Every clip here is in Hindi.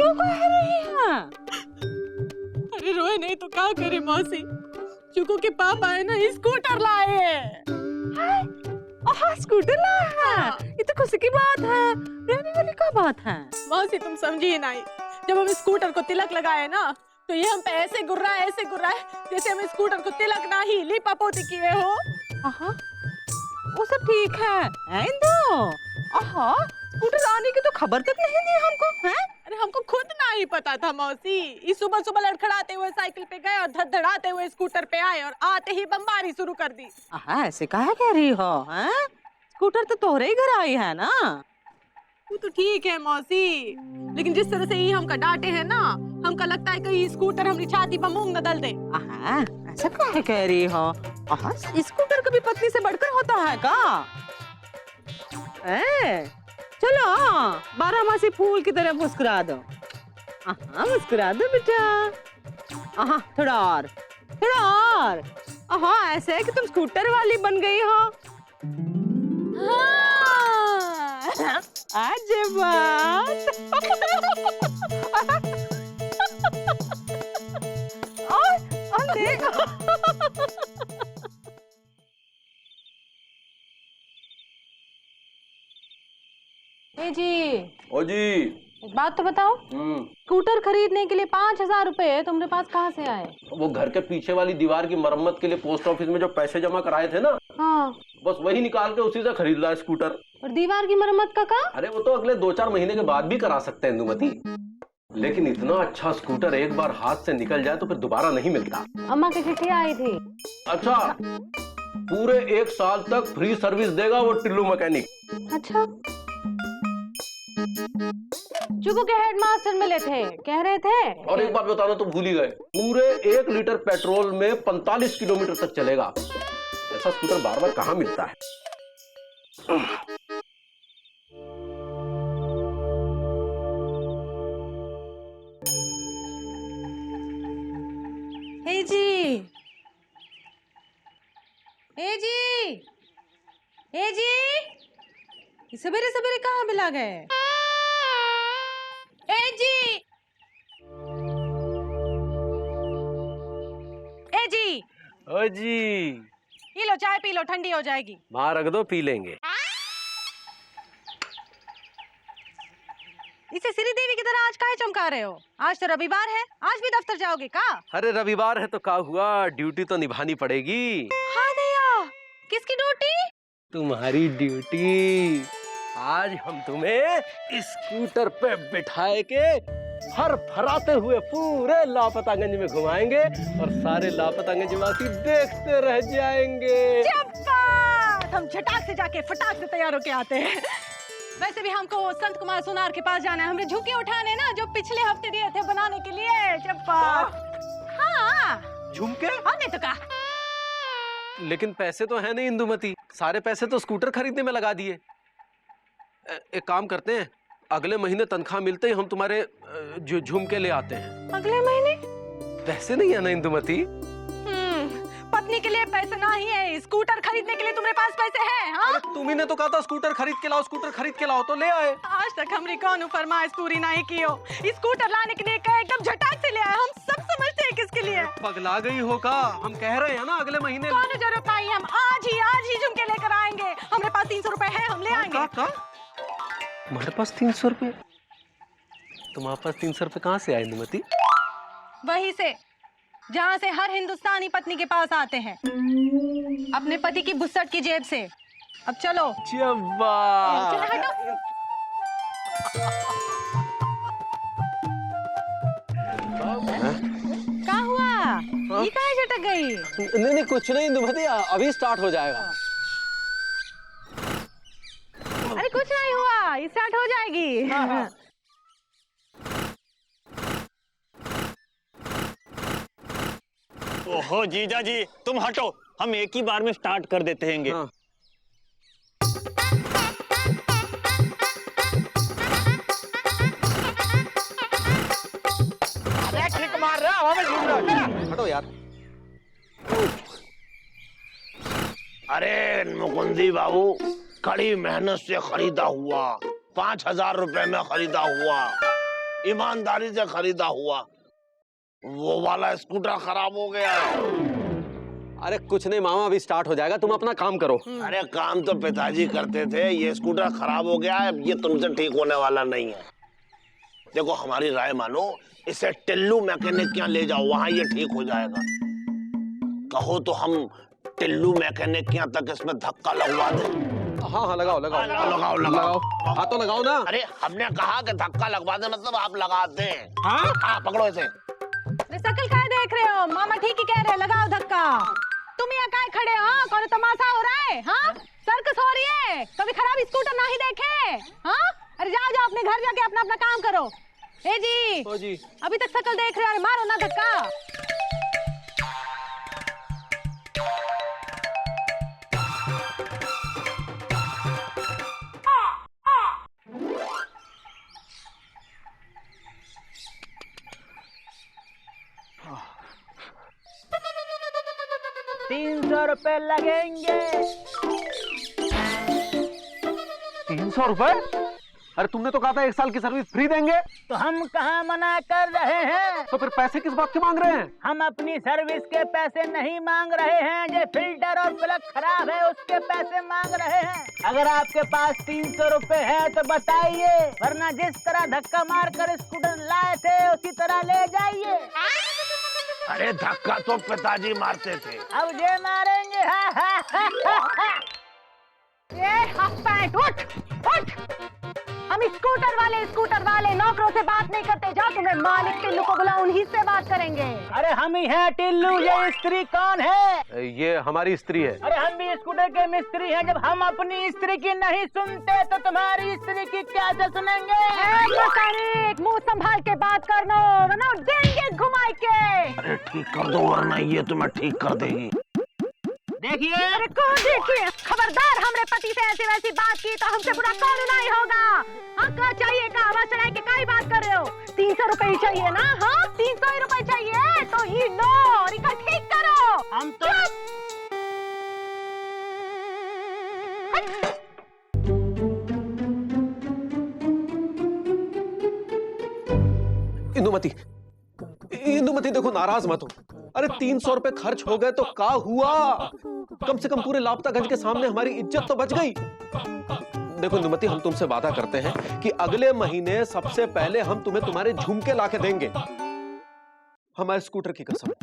क्यों कह रही है? अरे रोए नहीं तो क्या करे मौसी, चुकू के पापा है ना स्कूटर लाए हैं। स्कूटर लाया है? ये तो खुशी की बात है, रहने वाली क्या बात है? मौसी तुम समझी नहीं, जब हम स्कूटर को तिलक लगाए ना तो ये हम पे ऐसे गुर्रा है जैसे हम स्कूटर को तिलक ना ही लिपा पोती किए हो। वो सब ठीक है इंदु। स्कूटर आने की तो खबर तक नहीं दी हमको, हैं? अरे हमको खुद ना ही पता था मौसी, इस सुबह सुबह लड़खड़ाते हुए साइकिल पे गए और धड़धड़ाते हुए स्कूटर पे आए और आते ही बमबारी शुरू कर दी। ऐसे काहे कह रही हो? हैं? स्कूटर तो तोहरे ही घर आई है ना। वो तो ठीक है मौसी, लेकिन जिस तरह से ये हमका डांटे है ना, हमका लगता है कि स्कूटर हमारी छाती पर मूंग न दल दे। ऐसा काहे कह रही हो? स्कूटर कभी पत्नी से बढ़कर होता है का? चलो 12 फूल की तरह मुस्कुरा दो। मुस्कुरा दो बेटा। थोड़ा और। ऐसे है कि तुम स्कूटर वाली बन गई हो। आज बात। और देखो। जी ओ जी, एक बात तो बताओ, स्कूटर खरीदने के लिए 5,000 रुपए तुम्हारे पास कहाँ से आए? वो घर के पीछे वाली दीवार की मरम्मत के लिए पोस्ट ऑफिस में जो पैसे जमा कराए थे ना, हाँ, बस वही निकाल के उसी से खरीद ला स्कूटर। और दीवार की मरम्मत का काम? अरे वो तो अगले 2-4 महीने के बाद भी करा सकते हैं इंदुमती, लेकिन इतना अच्छा स्कूटर एक बार हाथ से निकल जाए तो फिर दोबारा नहीं मिलता। अम्मा की चिट्ठी आई थी। अच्छा, पूरे 1 साल तक फ्री सर्विस देगा वो टिल्लू मैकेनिक। अच्छा, चुकू के हेडमास्टर मिले थे, कह रहे थे। और एक बात बताना तो भूल ही गए, पूरे 1 लीटर पेट्रोल में 45 किलोमीटर तक चलेगा। ऐसा स्कूटर बार बार कहाँ मिलता है? जी सवेरे सवेरे कहाँ मिला गए? जी ओ जी, पी लो, चाय पी लो, ठंडी हो जाएगी। वहां रख दो, पी लेंगे। इसे श्री देवी की तरह आज काहे चमका रहे हो? आज तो रविवार है, आज भी दफ्तर जाओगे का? अरे रविवार है तो क्या हुआ, ड्यूटी तो निभानी पड़ेगी। हाँ भैया, किसकी ड्यूटी? तुम्हारी ड्यूटी। आज हम तुम्हें स्कूटर पे बिठाए के हर फराते हुए पूरे लापतागंज में घुमाएंगे और सारे लापतागंज वासी देखते रह जाएंगे। हम झटाक से जाके फटाक से तैयार होके आते हैं। वैसे भी हमको संत कुमार सोनार के पास जाना है, हमने झुके उठाने ना जो पिछले हफ्ते दिए थे बनाने के लिए। चप्पा। हाँ, झुमके? नहीं तो क्या? लेकिन पैसे तो है नहीं इंदुमती, सारे पैसे तो स्कूटर खरीदने में लगा दिए। एक काम करते हैं, अगले महीने तनख्वाह मिलते ही हम तुम्हारे जो झुमके ले आते हैं। अगले महीने? पैसे नहीं है ना इंदुमती? पत्नी के लिए पैसे ना ही है, स्कूटर खरीदने के लिए तुम्हारे पास पैसे हैं? हाँ? तुम्ही ने तो कहा था स्कूटर खरीद के लाओ, स्कूटर खरीद के लाओ, तो ले आए। आज तक हमारी कौन फरमाइश पूरी नहीं की हो। स्कूटर लाने के लिए कहे एकदम झटाक से ले आए, हम सब समझते हैं किसके लिए। पगला गई हो का? हम कह रहे हैं ना अगले महीने। कौन जरूरत नहीं, हम आज ही झुमके लेकर आएंगे। हमारे पास 300 रुपए है, हम ले आएंगे। तुम्हारे पास 300 रुपए? तुम्हारे पास 300 रुपए कहाँ से आए इंदुमती? वहीं से जहाँ से हर हिंदुस्तानी पत्नी के पास आते हैं, अपने पति की बुस्सट की जेब से। अब चलो। चलो हटो। क्या हुआ? ये कहाँ झटक गई? नहीं कुछ नहीं इंदुमती, अभी स्टार्ट हो जाएगा। अरे कुछ नहीं हुआ, ये स्टार्ट हो जाएगी। हाँ। ओहो जीजा जी, तुम हटो, हम एक ही बार में स्टार्ट कर देते हैं। हाँ। किक मार रहा, हवा में झूम रहा। हटो यार। अरे मुकुंदी बाबू, कड़ी मेहनत से खरीदा हुआ, 5,000 रुपए में खरीदा हुआ ईमानदारी से खरीदा हुआ, वो वाला स्कूटर खराब हो गया है। अरे कुछ नहीं मामा, अभी स्टार्ट हो जाएगा, तुम अपना काम करो। अरे काम तो पिताजी करते थे, ये स्कूटर खराब हो गया है, ये तुमसे ठीक होने वाला नहीं है। देखो हमारी राय मानो, इसे टिल्लू मैकेनिक के यहाँ ले जाओ, वहां ये ठीक हो जाएगा। कहो तो हम टिल्लू मैकेनिक के यहाँ तक इसमें धक्का लगवा दें। हाँ हाँ लगाओ लगाओ लगाओ लगाओ, हाँ तो लगाओ ना। अरे हमने कहा कि धक्का लगवा दे, मतलब आप लगाते हैं। हाँ पकड़ो इसे। शकल काय देख रहे हो, मामा ठीक ही कह रहे हैं, लगाओ धक्का। तुम यहाँ काय खड़े हो, कौन तमाशा हो रहा है? हाँ सर्कस हो रही है, कभी खराब स्कूटर ना ही देखे। हाँ अरे जाओ जाओ अपने घर जाके अपना अपना काम करो। ए जी, ओ जी, अभी तक शकल देख रहे हो, मारो ना धक्का। 300 रुपए लगेंगे। 300 रुपए? अरे तुमने तो कहा था 1 साल की सर्विस फ्री देंगे। तो हम कहाँ मना कर रहे हैं? तो फिर पैसे किस बात के मांग रहे हैं? हम अपनी सर्विस के पैसे नहीं मांग रहे हैं, जो फिल्टर और प्लग खराब है उसके पैसे मांग रहे हैं। अगर आपके पास 300 रुपए है तो बताइए, वरना जिस तरह धक्का मार कर स्कूटर लाए थे उसी तरह ले जाइए। अरे धक्का तो पिताजी मारते थे, अब ये मारेंगे। ये हाफ पैंट उठ उठ। हम स्कूटर वाले नौकरों से बात नहीं करते, जाओ तुम्हें मालिक टिल्लू को बुलाओ, उन्हीं से बात करेंगे। अरे हम ही हैं टिल्लू, ये स्त्री कौन है? ये हमारी स्त्री है। अरे हम भी स्कूटर के मिस्त्री हैं, जब हम अपनी स्त्री की नहीं सुनते तो तुम्हारी स्त्री की क्या से सुनेंगे? मैकेनिक मुंह संभाल के बात करना, वरना देंगे घुमाई के। अरे ठीक कर दो वरना ये तुम्हें ठीक कर देगी। देखिए, अरे कौन देखिए, खबरदार हमरे पति से ऐसी वैसी बात की तो हमसे बुरा कौन नहीं होगा। हाँ क्या चाहिए, का आवाज चढ़ाई के काई बात कर रहे हो? 300 रुपए ही चाहिए ना? हाँ 300 ही रुपए चाहिए तो ही लो और इनका ठीक करो। हम तो इंदुमती देखो, नाराज मत हो। अरे 300 रुपए खर्च हो गए तो क्या हुआ? कम से कम पूरे लापतागंज के सामने हमारी इज्जत तो बच गई। देखो इंदुमती, हम तुमसे वादा करते हैं कि अगले महीने सबसे पहले हम तुम्हें तुम्हारे झुमके लाके देंगे, हमारे स्कूटर की कसम।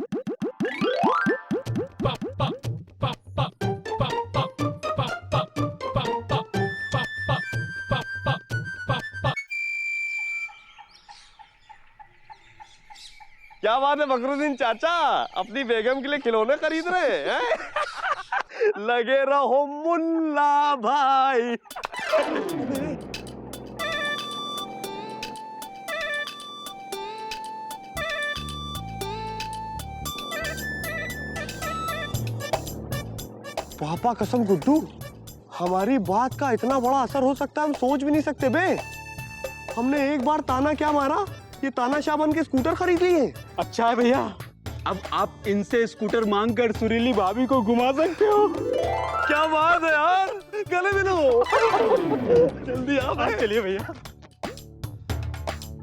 क्या बात है फखरुद्दीन चाचा, अपनी बेगम के लिए खिलौने खरीद रहे हैं? लगे रहो मुल्ला भाई। पापा कसम गुड्डू, हमारी बात का इतना बड़ा असर हो सकता है हम सोच भी नहीं सकते बे। हमने एक बार ताना क्या मारा, ये तानाशाह बन के स्कूटर खरीद लिए। अच्छा है भैया, अब आप इनसे स्कूटर मांग कर सुरीली भाभी को घुमा सकते हो। क्या बात है यार, गले मिलो। जल्दी आओ भाई। चलिए भैया।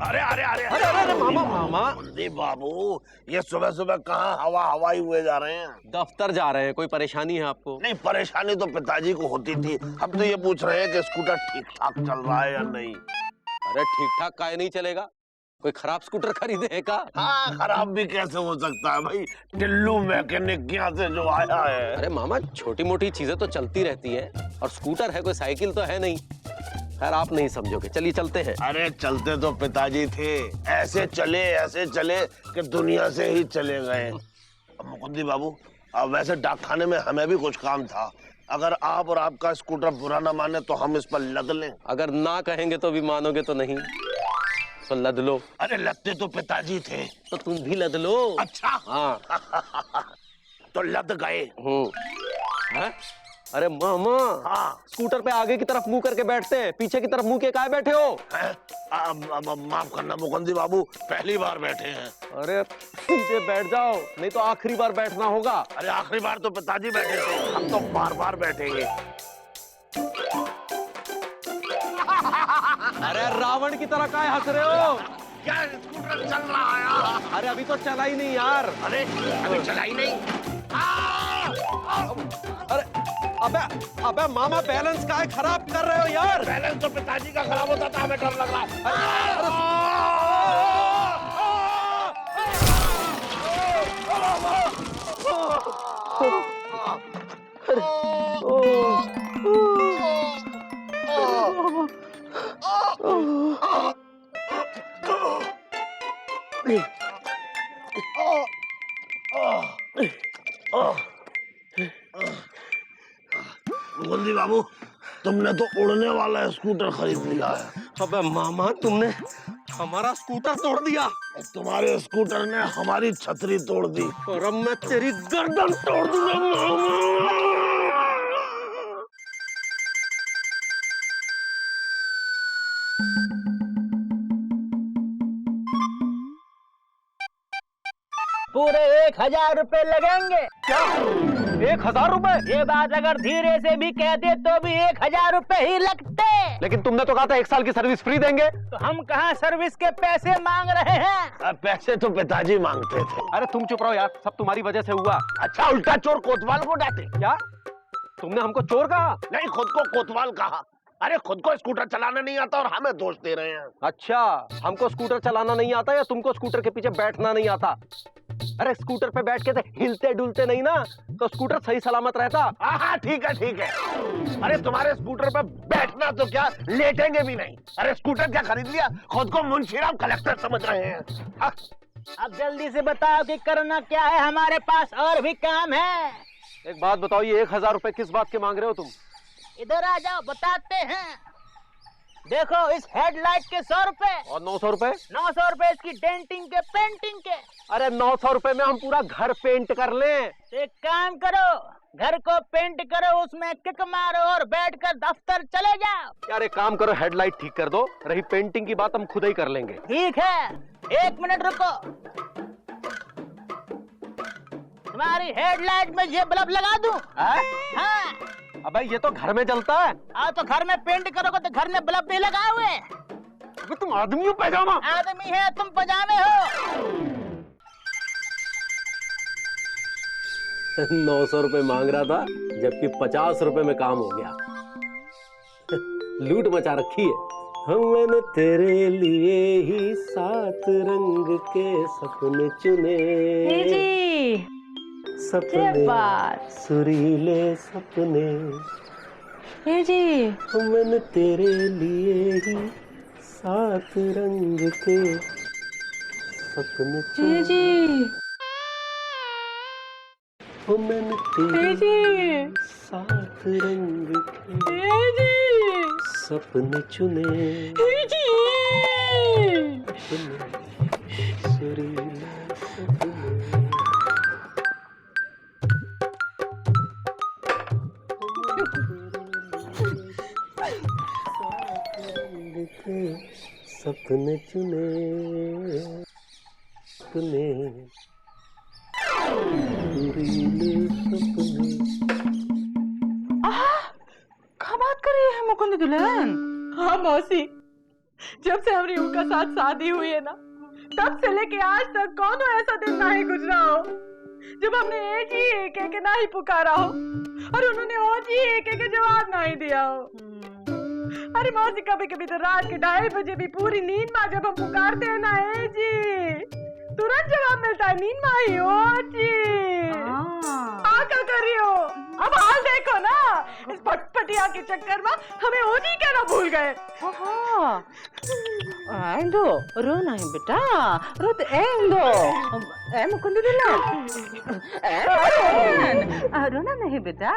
अरे अरे अरे अरे अरे मामा, कुलदीप बाबू, ये सुबह सुबह कहाँ हवाई हुए जा रहे हैं? दफ्तर जा रहे हैं। कोई परेशानी है आपको? नहीं, परेशानी तो पिताजी को होती थी, हम तो ये पूछ रहे हैं कि स्कूटर ठीक ठाक चल रहा है या नहीं। अरे ठीक ठाक काहे नहीं चलेगा? कोई खराब स्कूटर खरीदे है का? हाँ खराब भी कैसे हो सकता है भाई, टिल्लू मैकेनिक के यहाँ से जो आया है। अरे मामा, छोटी मोटी चीजें तो चलती रहती है, और स्कूटर है, कोई साइकिल तो है नहीं। खैर आप नहीं समझोगे, चलिए चलते हैं। अरे चलते तो पिताजी थे, ऐसे चले कि दुनिया से ही चले गए। मुकुंदी बाबू, अब वैसे डाकखाने में हमें भी कुछ काम था, अगर आप और आपका स्कूटर बुरा ना माने तो हम इस पर लद लें। अगर ना कहेंगे तो भी मानोगे तो नहीं, तो लद लो। अरे लदते तो पिताजी थे। तो तुम भी लद लो। अच्छा हाँ। तो लद गए। हैं? अरे मामा, हाँ स्कूटर पे आगे की तरफ मुंह करके बैठते हैं, पीछे की तरफ मुंह के काहे बैठे हो? अब माफ करना मुकुंदी बाबू, पहली बार बैठे हैं। अरे सीधे बैठ जाओ, नहीं तो आखिरी बार बैठना होगा। अरे आखिरी बार तो पिताजी बैठे थे, हम तो बार बार बैठेंगे। अरे रावण की तरह काहे हंस रहे हो? क्या अरे अभी तो चला ही नहीं यार। अरे अभी चला ही नहीं। अरे अबे मामा बैलेंस काहे खराब कर रहे हो यार? बैलेंस तो पिताजी का खराब होता था, हमें डर लग रहा है। मुकुंदी बाबू, तुमने तो उड़ने वाला स्कूटर खरीद लिया है। अबे मामा तुमने हमारा स्कूटर तोड़ दिया। तुम्हारे स्कूटर ने हमारी छतरी तोड़ दी। और अब मैं तेरी गर्दन तोड़ दूंगा मामा। पूरे 1000 रुपए लगेंगे। क्या 1000 रुपए? ये बात अगर धीरे से भी कहते तो भी 1000 रुपए ही लगते। लेकिन तुमने तो कहा था 1 साल की सर्विस फ्री देंगे। तो हम कहाँ सर्विस के पैसे मांग रहे हैं? पैसे तो पिताजी मांगते थे। अरे तुम चुप रहो यार, सब तुम्हारी वजह से हुआ। अच्छा, उल्टा चोर कोतवाल को डांटे। क्या तुमने हमको चोर कहा? नहीं, खुद को कोतवाल कहा। अरे खुद को स्कूटर चलाना नहीं आता और हमें दोष दे रहे हैं। अच्छा, हमको स्कूटर चलाना नहीं आता या तुमको स्कूटर के पीछे बैठना नहीं आता? अरे स्कूटर पे बैठ के हिलते डुलते नहीं ना, तो स्कूटर सही सलामत रहता। हाँ ठीक है ठीक है। अरे तुम्हारे स्कूटर पे बैठना तो क्या, लेटेंगे भी नहीं। अरे स्कूटर क्या खरीद लिया, खुद को मुंशीराम कलेक्टर समझ रहे हैं। हाँ? अब जल्दी से बताओ कि करना क्या है, हमारे पास और भी काम है। एक बात बताओ, ये 1000 रुपए किस बात के मांग रहे हो तुम? इधर आ जाओ, बताते हैं। देखो, इस हेडलाइट के 100 रुपए और 900 रुपए। 900 रुपए इसकी डेंटिंग के, पेंटिंग के। अरे 900 रुपए में हम पूरा घर पेंट कर लें। एक काम करो, घर को पेंट करो, उसमें किक मारो और बैठकर दफ्तर चले जाओ। यार एक काम करो, हेडलाइट ठीक कर दो, रही पेंटिंग की बात हम खुद ही कर लेंगे। ठीक है, 1 मिनट रुको। तुम्हारी हेडलाइट में ये बल्ब लगा दूं? हाँ। अबे ये तो घर में जलता है। तो घर में पेंट करोगे तो घर में बल्ब नहीं लगाए हुए? अबे तुम आदमी हो पैजामा? आदमी है, तुम पजामे हो। 900 रुपए मांग रहा था, जबकि 50 रुपए में काम हो गया। लूट मचा रखी है। मैंने तेरे लिए ही 7 रंग के सपने चुने। सपने सुरीले सपने। मैंने तेरे लिए ही 7 रंग के सपने चुने। मैंने तेरे 7 रंग के सपने चुने। सुरीले सपने। सपने चुने सपने क्या बात कर रही है मुकुंद दुल्हन? हाँ मौसी, जब से हमारी उनका साथ शादी हुई है ना, तब से लेके आज तक कौन ऐसा दिन नहीं गुजरा हो जब हमने एक ही एक नहीं पुकारा हो और उन्होंने और ही एक जवाब नहीं दिया हो। अरे मौसी, कभी कभी तो रात के 2:30 बजे भी पूरी नींद में जब हम पुकारते हैं ना, ए जी, तुरंत जवाब मिलता है, नींद में ही हो जी। क्या कर रही हो? अब हाल देखो ना, इस पटपटिया के चक्कर में हमें ओजी कहना भूल गए। एंदो रो नहीं बेटा, रो तो एंदो। ए मुकुंद दुल्हन, रोना नहीं बेटा,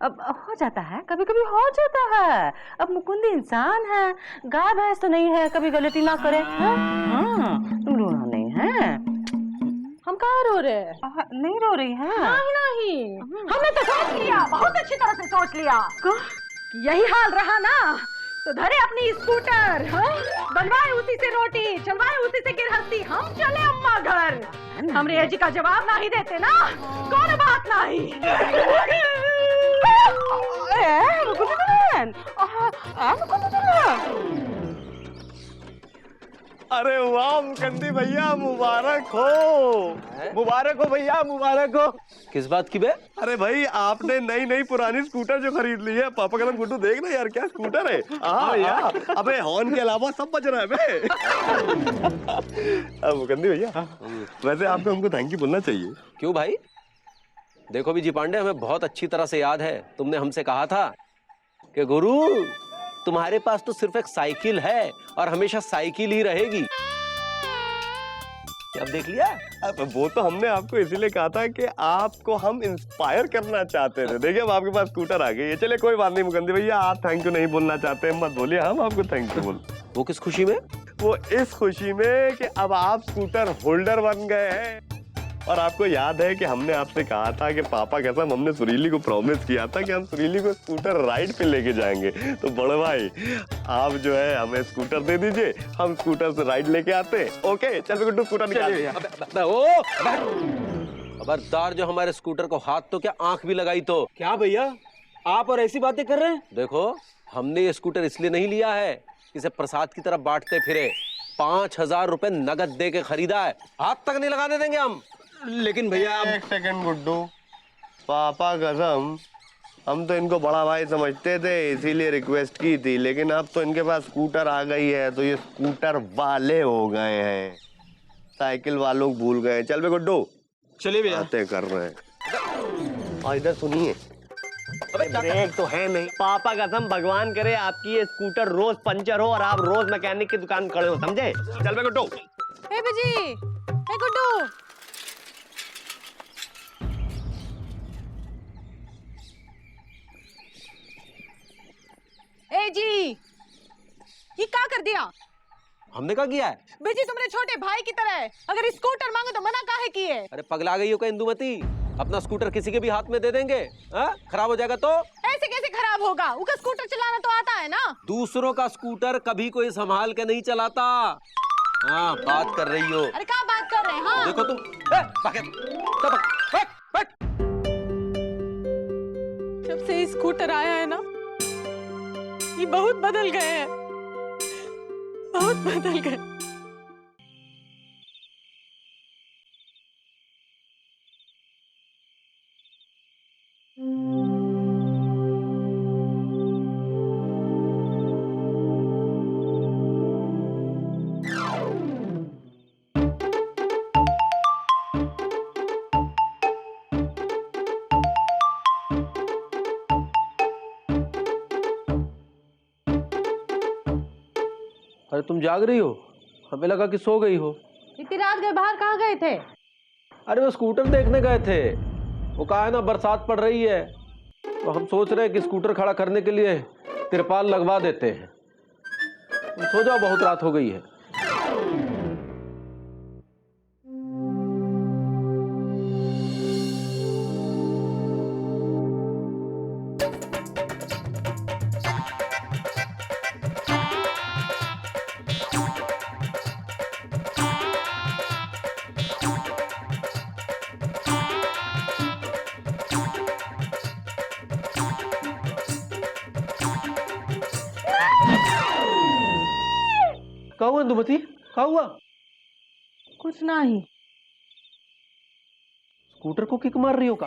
अब हो जाता है, कभी कभी हो जाता है। अब मुकुंद इंसान है, गाय भैंस तो नहीं है, कभी गलती ना करे। हाँ, तुम रोना नहीं है। हम कहाँ रो रहे हैं? नहीं रो रही है? नहीं, हमने तो सोच लिया, बहुत अच्छी तरह से सोच लिया। यही हाल रहा ना तो धरे अपनी स्कूटर, बनवाए उसी से रोटी, चलवाए उसी से गृहस्थी, हम चले अम्मा घर। हमरे जी का जवाब नहीं देते ना, कौन बात नहीं। अरे वाह मुकंदी भैया, मुबारक हो। मुबारक हो भैया, मुबारक हो। किस बात की बे? अरे भाई आपने नई नई पुरानी स्कूटर जो खरीद ली है। पापा का नाम गुड्डू, देख ना यार क्या स्कूटर है। हाँ, अबे हॉर्न के अलावा सब बज रहा है बे। अब मुकंदी भैया, वैसे आपको हमको थैंक यू बोलना चाहिए। क्यों भाई? देखो विजय पांडे, हमें बहुत अच्छी तरह से याद है, तुमने हमसे कहा था कि गुरु तुम्हारे पास तो सिर्फ एक साइकिल है और हमेशा साइकिल ही रहेगी। अब देख लिया। अब वो तो हमने आपको इसीलिए कहा था कि आपको हम इंस्पायर करना चाहते थे। देखिए अब आपके पास स्कूटर आ गई है। चलिए कोई बात नहीं मुकंदी भैया, आप थैंक यू नहीं बोलना चाहते मत बोलिए, हम आपको थैंक यू बोल। वो किस खुशी में? वो इस खुशी में कि अब आप स्कूटर होल्डर बन गए हैं। और आपको याद है कि हमने आपसे कहा था कि पापा कसम हमने सुरीली को प्रॉमिस किया था कि हम सुरीली को स्कूटर राइड पे लेके जाएंगे। तो बड़े भाई आप जो है हमें स्कूटर दे दीजिए, हम स्कूटर से राइड लेके आते हैं। ओके चल गुड्डू स्कूटर निकाल। खबरदार, जो हमारे स्कूटर को हाथ तो क्या आंख भी लगाई तो। क्या भैया आप और ऐसी बातें कर रहे हैं? देखो हमने ये स्कूटर इसलिए नहीं लिया है इसे प्रसाद की तरफ बांटते फिरे। 5,000 रुपए नगद दे के खरीदा है, हाथ तक नहीं लगाने देंगे हम। लेकिन भैया एक सेकंड गुड्डू, पापा कसम हम तो इनको बड़ा भाई समझते थे इसीलिए रिक्वेस्ट की थी, लेकिन अब तो इनके पास स्कूटर आ गई है तो ये स्कूटर वाले हो गए हैं, साइकिल वालों को भूल गए। चल बे गुड्डू चलिए भैया। बातें कर रहे हैं। और इधर सुनिए, ब्रेक तो है नहीं। पापा कसम भगवान करे आपकी ये स्कूटर रोज पंचर हो और आप रोज मैकेनिक की दुकान खड़े हो, समझे? चल बे गुड्डू। ए बिजी, ए गुड्डू। ए जी, ये क्या कर दिया? हमने क्या किया है? बिजी तुम्हारे छोटे भाई की तरह है, अगर स्कूटर मांगे तो मना काहे किए? अरे पगला गई हो क्या इंदुमती? अपना स्कूटर किसी के भी हाथ में दे देंगे? खराब हो जाएगा तो? ऐसे कैसे खराब होगा? उसका स्कूटर चलाना तो आता है ना। दूसरों का स्कूटर कभी कोई संभाल के नहीं चलाता। हाँ बात कर रही हो। अरे क्या बात कर रहे हैं? हाँ देखो तुम जब से स्कूटर आया है ना, ये बहुत बदल गए हैं, बहुत बदल गए। अरे तुम जाग रही हो? हमें लगा कि सो गई हो। इतनी रात गए बाहर कहाँ गए थे? अरे वो स्कूटर देखने गए थे। वो कहा है ना बरसात पड़ रही है, तो हम सोच रहे हैं कि स्कूटर खड़ा करने के लिए तिरपाल लगवा देते हैं। तुम सो जाओ, बहुत रात हो गई है। क्या हुआ इंदुमती? क्या हुआ? कुछ नहीं। स्कूटर को किक मार रही हो का?